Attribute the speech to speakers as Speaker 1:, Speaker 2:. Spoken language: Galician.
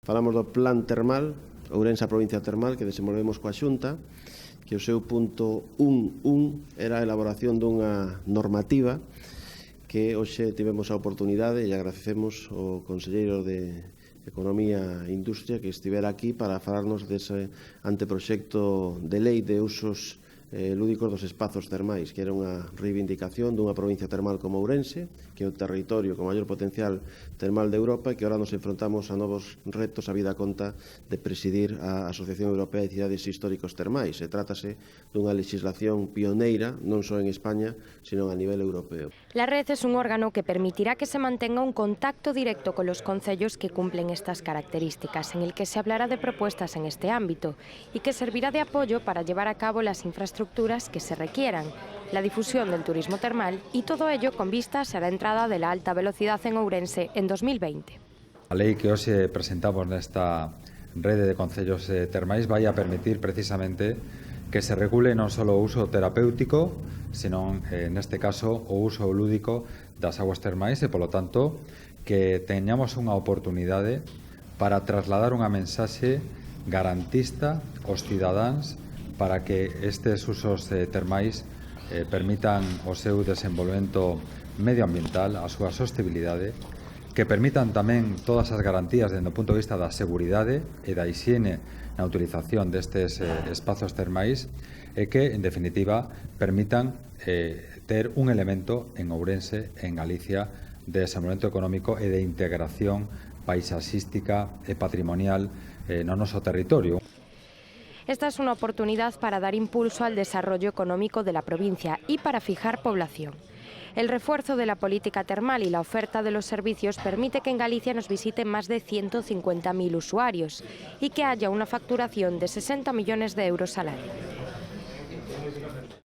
Speaker 1: Falamos do Plan Termal, Ourense a Provincia Termal, que desenvolvemos coa Xunta, que o seu punto 1.1 era a elaboración dunha normativa que hoxe tivemos a oportunidade e agradecemos ao Conselleiro de Economía e Industria que estivera aquí para falarnos dese anteproxecto de lei de usos lúdicos dos espazos termais, que era unha reivindicación dunha provincia termal como Ourense, que é o territorio con maior potencial termal de Europa e que ahora nos enfrontamos a novos retos a vida conta de presidir a Asociación Europea de Cidades Históricos Termais. E trátase dunha legislación pioneira, non só en España, sino a nivel europeo.
Speaker 2: La red es un órgano que permitirá que se mantenga un contacto directo con los concellos que cumplen estas características, en el que se hablará de propuestas en este ámbito y que servirá de apoyo para llevar a cabo las infraestructuras que se requieran, la difusión del turismo termal y todo ello con vistas a la entrada de la alta velocidad en Ourense en 2020.
Speaker 3: A lei que hoxe presentamos nesta rede de concellos termais vai a permitir precisamente que se regule non só o uso terapéutico, sino neste caso o uso lúdico das aguas termais e, polo tanto, que teñamos unha oportunidade para trasladar unha mensaxe garantista aos cidadáns para que estes usos termais permitan o seu desenvolvemento medioambiental, a súa sostenibilidade, que permitan tamén todas as garantías dende o punto de vista da seguridade e da hixiene na utilización destes espazos termais e que, en definitiva, permitan ter un elemento en Ourense, en Galicia, de desenvolvemento económico e de integración paisaxística e patrimonial no noso territorio.
Speaker 2: Esta es una oportunidad para dar impulso al desarrollo económico de la provincia y para fijar población. El refuerzo de la política termal y la oferta de los servicios permite que en Galicia nos visiten más de 150.000 usuarios y que haya una facturación de 60 millones de euros al año.